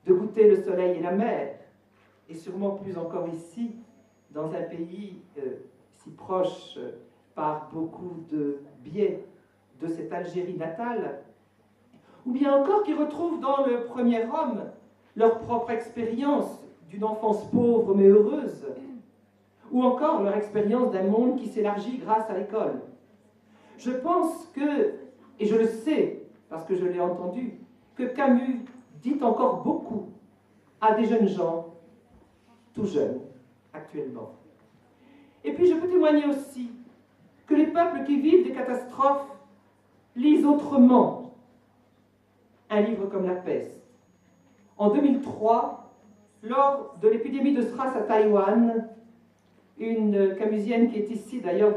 de goûter le soleil et la mer, et sûrement plus encore ici, dans un pays si proche par beaucoup de biais de cette Algérie natale, ou bien encore qui retrouvent dans le premier homme leur propre expérience d'une enfance pauvre mais heureuse, ou encore leur expérience d'un monde qui s'élargit grâce à l'école. Je pense que, et je le sais parce que je l'ai entendu, que Camus dit encore beaucoup à des jeunes gens, tout jeunes, actuellement. Et puis je peux témoigner aussi que les peuples qui vivent des catastrophes lisent autrement un livre comme La Peste. En 2003, lors de l'épidémie de SRAS à Taïwan, une camusienne qui est ici d'ailleurs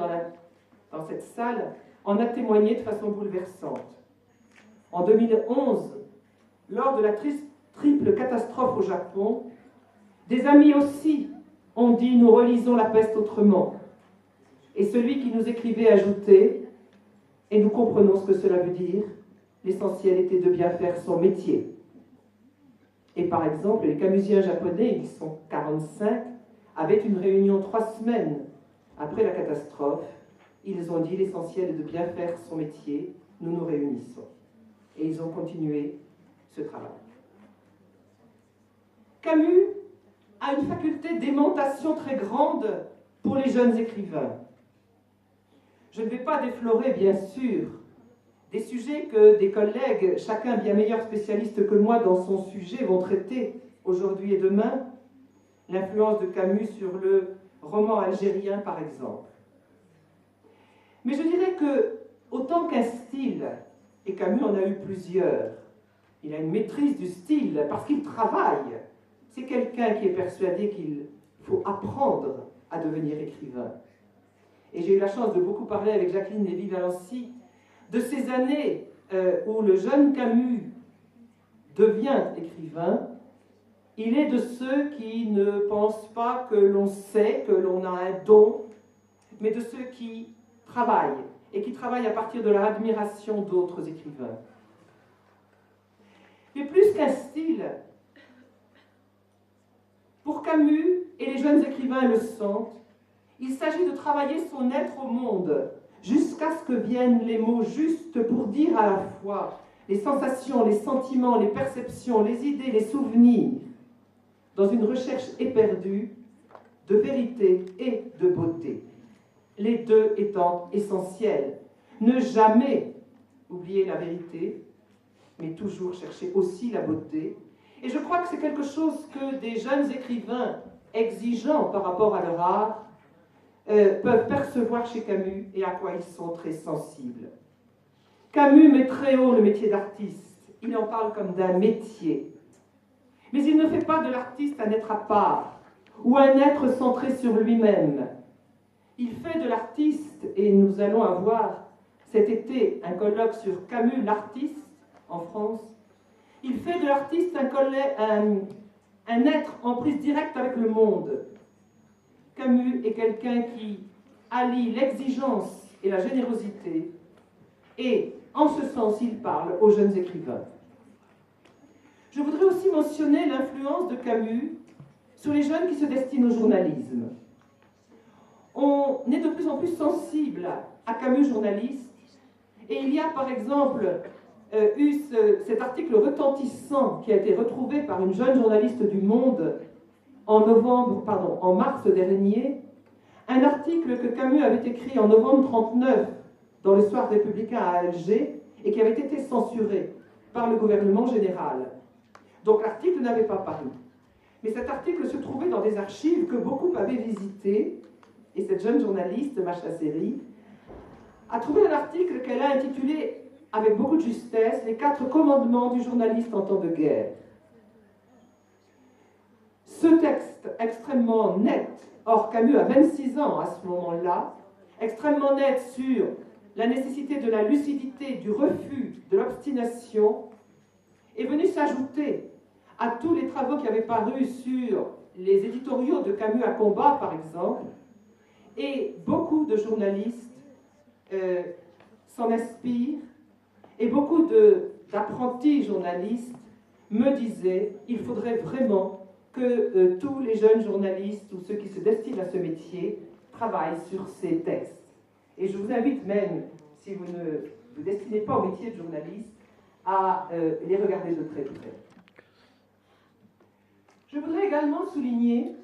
dans cette salle en a témoigné de façon bouleversante. En 2011, lors de la triple catastrophe au Japon, des amis aussi ont dit « Nous relisons La Peste autrement ». Et celui qui nous écrivait ajoutait « Et nous comprenons ce que cela veut dire, l'essentiel était de bien faire son métier ». Et par exemple, les camusiens japonais, ils sont 45, avaient une réunion 3 semaines après la catastrophe. Ils ont dit l'essentiel est de bien faire son métier, nous nous réunissons. Et ils ont continué ce travail. Camus a une faculté d'aimantation très grande pour les jeunes écrivains. Je ne vais pas déflorer, bien sûr, des sujets que des collègues, chacun bien meilleur spécialiste que moi dans son sujet, vont traiter aujourd'hui et demain. L'influence de Camus sur le roman algérien, par exemple. Mais je dirais que, autant qu'un style, et Camus en a eu plusieurs, il a une maîtrise du style parce qu'il travaille. C'est quelqu'un qui est persuadé qu'il faut apprendre à devenir écrivain. Et j'ai eu la chance de beaucoup parler avec Jacqueline Lévy-Valency de ces années où le jeune Camus devient écrivain. Il est de ceux qui ne pensent pas que l'on sait, que l'on a un don, mais de ceux qui travaillent, et qui travaillent à partir de leur admiration d'autres écrivains. Mais plus qu'un style, pour Camus, et les jeunes écrivains le sentent, il s'agit de travailler son être au monde, jusqu'à ce que viennent les mots justes pour dire à la fois les sensations, les sentiments, les perceptions, les idées, les souvenirs, dans une recherche éperdue de vérité et de beauté, les deux étant essentiels. Ne jamais oublier la vérité, mais toujours chercher aussi la beauté. Et je crois que c'est quelque chose que des jeunes écrivains exigeants par rapport à leur art peuvent percevoir chez Camus et à quoi ils sont très sensibles. Camus met très haut le métier d'artiste. Il en parle comme d'un métier. Mais il ne fait pas de l'artiste un être à part ou un être centré sur lui-même. Il fait de l'artiste, et nous allons avoir cet été un colloque sur Camus, l'artiste, en France. Il fait de l'artiste un être en prise directe avec le monde. Camus est quelqu'un qui allie l'exigence et la générosité, et en ce sens, il parle aux jeunes écrivains. Je voudrais aussi mentionner l'influence de Camus sur les jeunes qui se destinent au journalisme. On est de plus en plus sensible à Camus journaliste, et il y a par exemple eu cet article retentissant qui a été retrouvé par une jeune journaliste du Monde en mars dernier, un article que Camus avait écrit en novembre 1939 dans le Soir républicain à Alger et qui avait été censuré par le gouvernement général. Donc l'article n'avait pas paru. Mais cet article se trouvait dans des archives que beaucoup avaient visitées, et cette jeune journaliste, Macha Seri, a trouvé un article qu'elle a intitulé, avec beaucoup de justesse, « Les 4 commandements du journaliste en temps de guerre ». Ce texte extrêmement net, or Camus a 26 ans à ce moment-là, extrêmement net sur la nécessité de la lucidité, du refus, de l'obstination, est venu s'ajouter à tous les travaux qui avaient paru sur les éditoriaux de Camus à combat, par exemple, et beaucoup de journalistes s'en inspirent, et beaucoup d'apprentis journalistes me disait il faudrait vraiment que tous les jeunes journalistes ou ceux qui se destinent à ce métier travaillent sur ces textes. Et je vous invite même, si vous ne vous destinez pas au métier de journaliste, à les regarder de très près. Je voudrais également souligner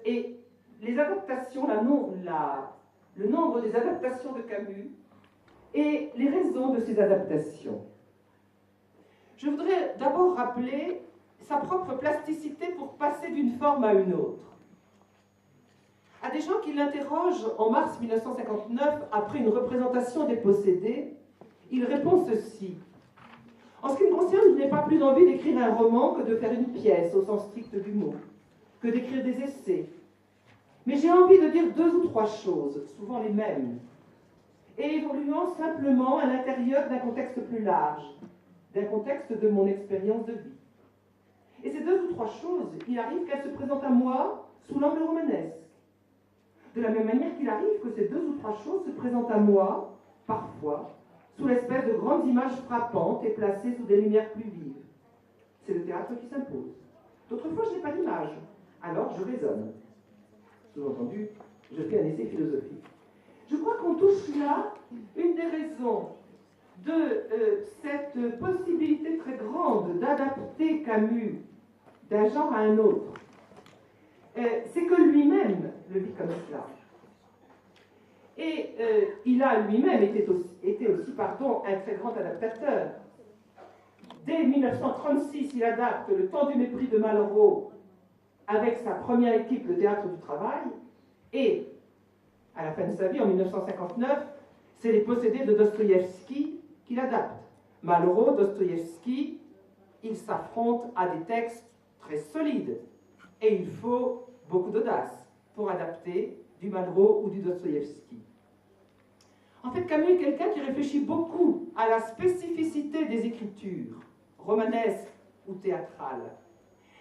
et les adaptations, le nombre des adaptations de Camus et les raisons de ces adaptations. Je voudrais d'abord rappeler sa propre plasticité pour passer d'une forme à une autre. À des gens qui l'interrogent en mars 1959, après une représentation des Possédés, il répond ceci. En ce qui me concerne, je n'ai pas plus envie d'écrire un roman que de faire une pièce au sens strict du mot, que d'écrire des essais. Mais j'ai envie de dire 2 ou 3 choses, souvent les mêmes, et évoluant simplement à l'intérieur d'un contexte plus large, d'un contexte de mon expérience de vie. Et ces 2 ou 3 choses, il arrive qu'elles se présentent à moi sous l'angle romanesque. De la même manière qu'il arrive que ces 2 ou 3 choses se présentent à moi, parfois, sous l'espèce de grandes images frappantes et placées sous des lumières plus vives. C'est le théâtre qui s'impose. D'autres fois, je n'ai pas d'image. Alors, je raisonne. Sous-entendu, je fais un essai philosophique. Je crois qu'on touche là une des raisons de cette possibilité très grande d'adapter Camus d'un genre à un autre. C'est que lui-même le vit comme cela. Et il a lui-même été aussi un très grand adaptateur. Dès 1936, il adapte Le Temps du mépris de Malraux avec sa première équipe, le Théâtre du Travail, et à la fin de sa vie, en 1959, c'est Les Possédés de Dostoïevski qu'il adapte. Malraux, Dostoïevski, ils s'affrontent à des textes très solides, et il faut beaucoup d'audace pour adapter du Malraux ou du Dostoïevski. En fait, Camus est quelqu'un qui réfléchit beaucoup à la spécificité des écritures, romanesques ou théâtrales,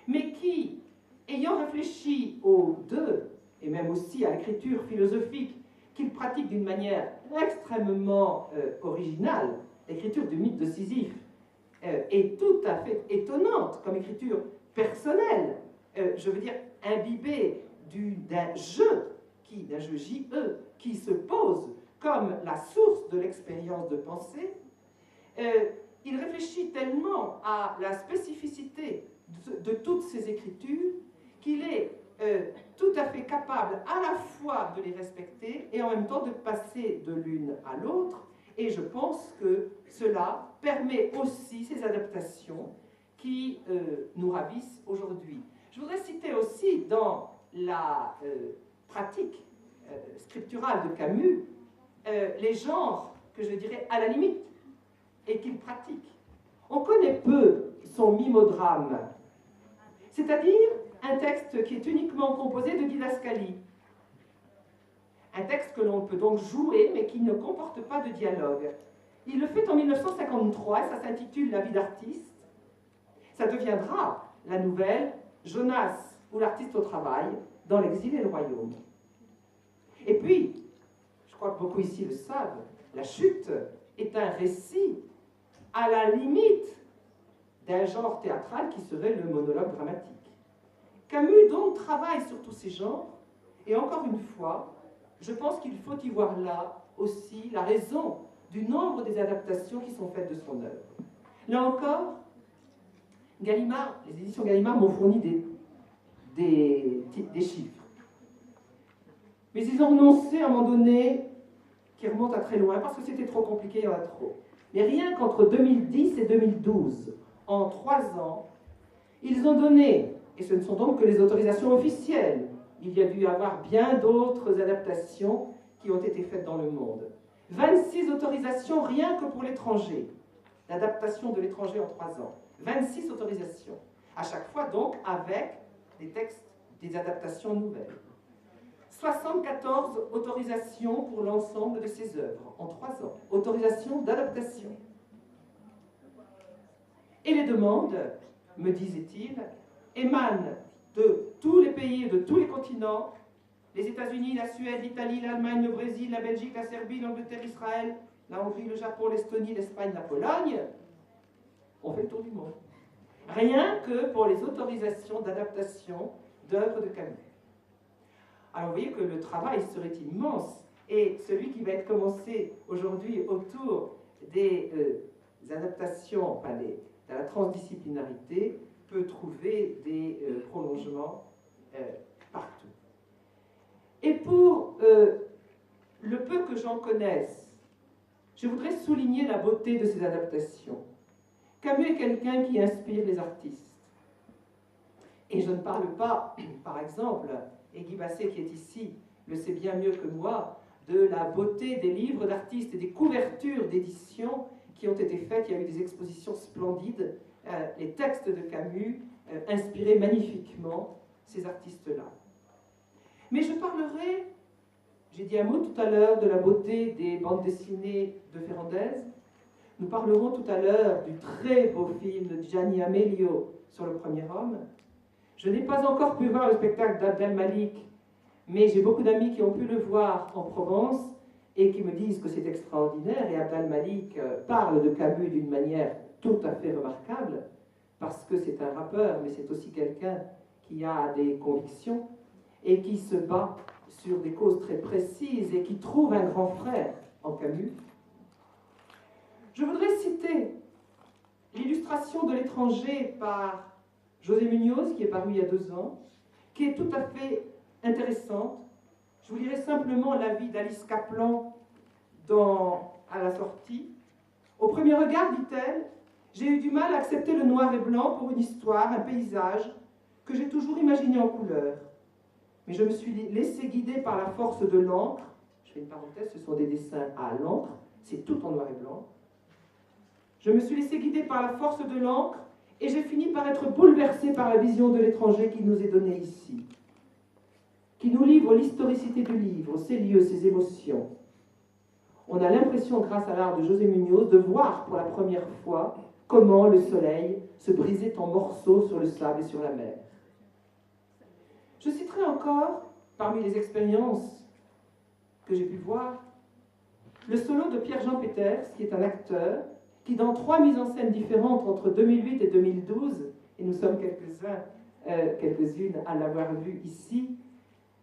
mais qui, ayant réfléchi aux deux, et même aussi à l'écriture philosophique qu'il pratique d'une manière extrêmement originale, l'écriture du mythe de Sisyphe est tout à fait étonnante comme écriture personnelle, je veux dire imbibée d'un jeu JE, qui se pose comme la source de l'expérience de pensée. Il réfléchit tellement à la spécificité de toutes ces écritures qu'il est tout à fait capable à la fois de les respecter et en même temps de passer de l'une à l'autre. Et je pense que cela permet aussi ces adaptations qui nous ravissent aujourd'hui. Je voudrais citer aussi dans la pratique scripturale de Camus les genres que je dirais à la limite et qu'il pratique. On connaît peu son mimeodrame, c'est-à-dire un texte qui est uniquement composé de didascalie. Un texte que l'on peut donc jouer, mais qui ne comporte pas de dialogue. Il le fait en 1953, ça s'intitule La vie d'artiste. Ça deviendra la nouvelle Jonas ou l'artiste au travail, dans l'exil et le royaume. Et puis, je crois que beaucoup ici le savent, La chute est un récit à la limite d'un genre théâtral qui serait le monologue dramatique. Camus donc travaille sur tous ces genres, et encore une fois, je pense qu'il faut y voir là aussi la raison du nombre des adaptations qui sont faites de son œuvre. Là encore, Gallimard, les éditions Gallimard m'ont fourni des chiffres. Mais ils ont renoncé à un moment donné, qui remonte à très loin, parce que c'était trop compliqué, il y en a trop. Mais rien qu'entre 2010 et 2012, en 3 ans, ils ont donné, et ce ne sont donc que les autorisations officielles, il y a dû y avoir bien d'autres adaptations qui ont été faites dans le monde. 26 autorisations rien que pour l'étranger, l'adaptation de l'étranger en 3 ans. 26 autorisations, à chaque fois donc avec des textes, des adaptations nouvelles. 74 autorisations pour l'ensemble de ses œuvres en 3 ans, autorisations d'adaptation. Et les demandes, me disait-il, émanent de tous les pays et de tous les continents, les États-Unis, la Suède, l'Italie, l'Allemagne, le Brésil, la Belgique, la Serbie, l'Angleterre, Israël, la Hongrie, le Japon, l'Estonie, l'Espagne, la Pologne. on fait le tour du monde. Rien que pour les autorisations d'adaptation d'œuvres de Camus. Alors vous voyez que le travail serait immense, et celui qui va être commencé aujourd'hui autour des adaptations, enfin de la transdisciplinarité, peut trouver des prolongements partout. Et pour le peu que j'en connaisse, je voudrais souligner la beauté de ces adaptations. Camus est quelqu'un qui inspire les artistes. Et je ne parle pas, par exemple, et Guy Basset qui est ici le sait bien mieux que moi, de la beauté des livres d'artistes et des couvertures d'éditions qui ont été faites. Il y a eu des expositions splendides. Les textes de Camus inspiraient magnifiquement ces artistes-là. Mais je parlerai, j'ai dit un mot tout à l'heure, de la beauté des bandes dessinées de Ferrandez. Nous parlerons tout à l'heure du très beau film de Gianni Amelio sur le premier homme. Je n'ai pas encore pu voir le spectacle d'Abd el-Malik, mais j'ai beaucoup d'amis qui ont pu le voir en Provence et qui me disent que c'est extraordinaire. Et Abd el-Malik parle de Camus d'une manière tout à fait remarquable, parce que c'est un rappeur, mais c'est aussi quelqu'un qui a des convictions et qui se bat sur des causes très précises et qui trouve un grand frère en Camus. Je voudrais citer l'illustration de l'étranger par José Munoz, qui est paru il y a 2 ans, qui est tout à fait intéressante. Je vous lirai simplement l'avis d'Alice Kaplan à la sortie. Au premier regard, dit-elle, j'ai eu du mal à accepter le noir et blanc pour une histoire, un paysage que j'ai toujours imaginé en couleur. Mais je me suis laissé guider par la force de l'encre. Je fais une parenthèse, ce sont des dessins à l'encre, c'est tout en noir et blanc. Je me suis laissé guider par la force de l'encre et j'ai fini par être bouleversé par la vision de l'étranger qui nous est donnée ici, qui nous livre l'historicité du livre, ses lieux, ses émotions. On a l'impression, grâce à l'art de José Munoz, de voir pour la première fois comment le soleil se brisait en morceaux sur le sable et sur la mer. Je citerai encore, parmi les expériences que j'ai pu voir, le solo de Pierre-Jean Peters, qui est un acteur, qui dans 3 mises en scène différentes entre 2008 et 2012, et nous sommes quelques-unes à l'avoir vu ici,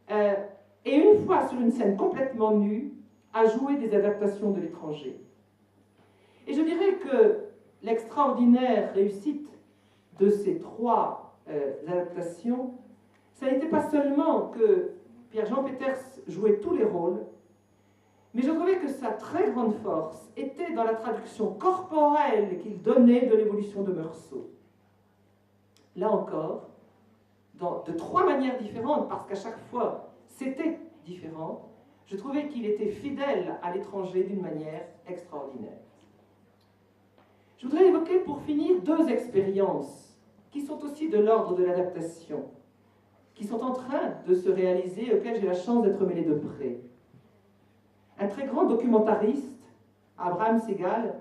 et une fois sur une scène complètement nue, a joué des adaptations de l'étranger. Et je dirais que l'extraordinaire réussite de ces 3 adaptations, ça n'était pas seulement que Pierre-Jean Peters jouait tous les rôles, mais je trouvais que sa très grande force était dans la traduction corporelle qu'il donnait de l'évolution de Meursault. Là encore, de 3 manières différentes, parce qu'à chaque fois c'était différent, je trouvais qu'il était fidèle à l'étranger d'une manière extraordinaire. Je voudrais évoquer pour finir 2 expériences qui sont aussi de l'ordre de l'adaptation, qui sont en train de se réaliser, auxquelles j'ai la chance d'être mêlé de près. Un très grand documentariste, Abraham Segal,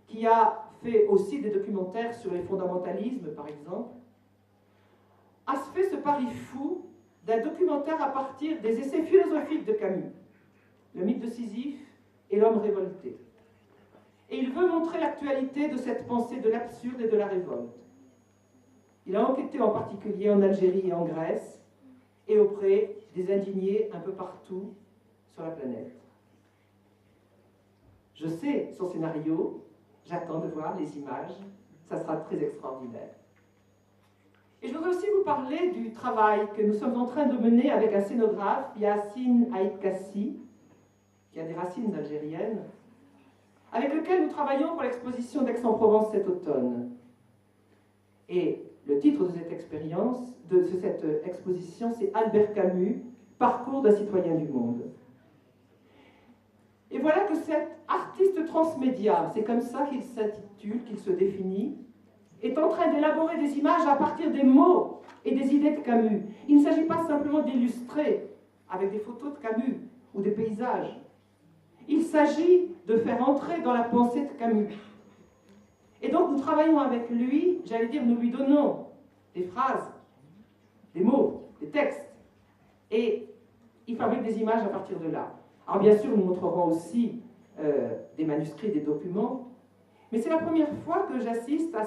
qui a fait aussi des documentaires sur les fondamentalismes, par exemple, a fait ce pari fou d'un documentaire à partir des essais philosophiques de Camus, le mythe de Sisyphe et l'homme révolté. Et il veut montrer l'actualité de cette pensée de l'absurde et de la révolte. Il a enquêté en particulier en Algérie et en Grèce, et auprès des indignés un peu partout sur la planète. Je sais son scénario, j'attends de voir les images, ça sera très extraordinaire. Et je voudrais aussi vous parler du travail que nous sommes en train de mener avec un scénographe, Yassine Aït Kassi, qui a des racines algériennes, avec lequel nous travaillons pour l'exposition d'Aix-en-Provence cet automne. Et le titre de cette expérience, de cette exposition, c'est Albert Camus, Parcours d'un citoyen du monde. Et voilà que cet artiste transmédia, c'est comme ça qu'il s'intitule, qu'il se définit, est en train d'élaborer des images à partir des mots et des idées de Camus. Il ne s'agit pas simplement d'illustrer avec des photos de Camus ou des paysages. Il s'agit de faire entrer dans la pensée de Camus. Et donc nous travaillons avec lui, j'allais dire, nous lui donnons des phrases, des mots, des textes, et il fabrique des images à partir de là. Alors bien sûr, nous montrerons aussi des manuscrits, des documents, Mais c'est la première fois que j'assiste à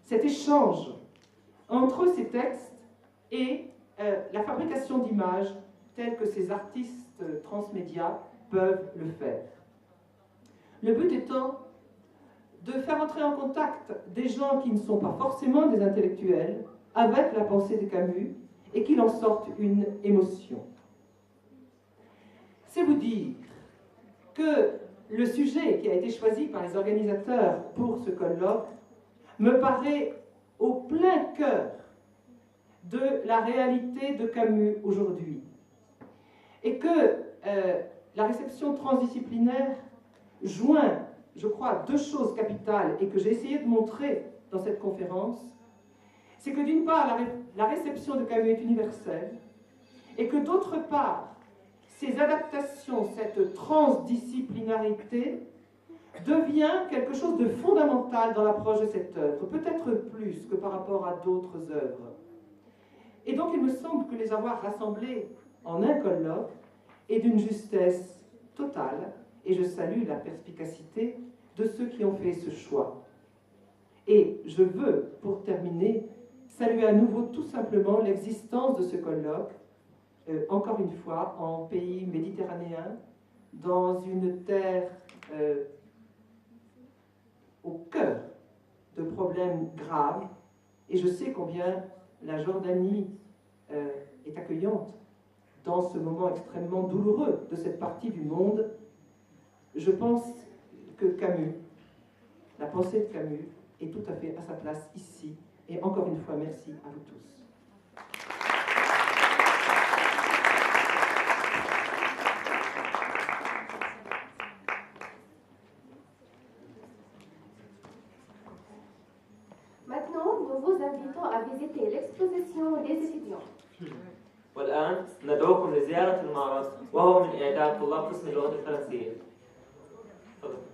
cet échange entre ces textes et la fabrication d'images telles que ces artistes transmédia peuvent le faire. Le but étant de faire entrer en contact des gens qui ne sont pas forcément des intellectuels avec la pensée de Camus et qu'il en sorte une émotion. C'est vous dire que le sujet qui a été choisi par les organisateurs pour ce colloque me paraît au plein cœur de la réalité de Camus aujourd'hui. Et que la réception transdisciplinaire joint, je crois, deux choses capitales et que j'ai essayé de montrer dans cette conférence, c'est que d'une part, la réception de Camus est universelle et que d'autre part, ces adaptations, cette transdisciplinarité devient quelque chose de fondamental dans l'approche de cette œuvre, peut-être plus que par rapport à d'autres œuvres. Et donc il me semble que les avoir rassemblés en un colloque est d'une justesse totale, et je salue la perspicacité de ceux qui ont fait ce choix. Et je veux, pour terminer, saluer à nouveau tout simplement l'existence de ce colloque, encore une fois, en pays méditerranéen, dans une terre au cœur de problèmes graves, et je sais combien la Jordanie est accueillante dans ce moment extrêmement douloureux de cette partie du monde. Je pense que Camus, la pensée de Camus, est tout à fait à sa place ici, et encore une fois, merci à vous tous. Maintenant, nous vous invitons à visiter l'exposition des étudiants. والآن ندعوكم لزيارة المعرض وهو من إعداد طلاب قسم اللغة الفرنسية. تفضل.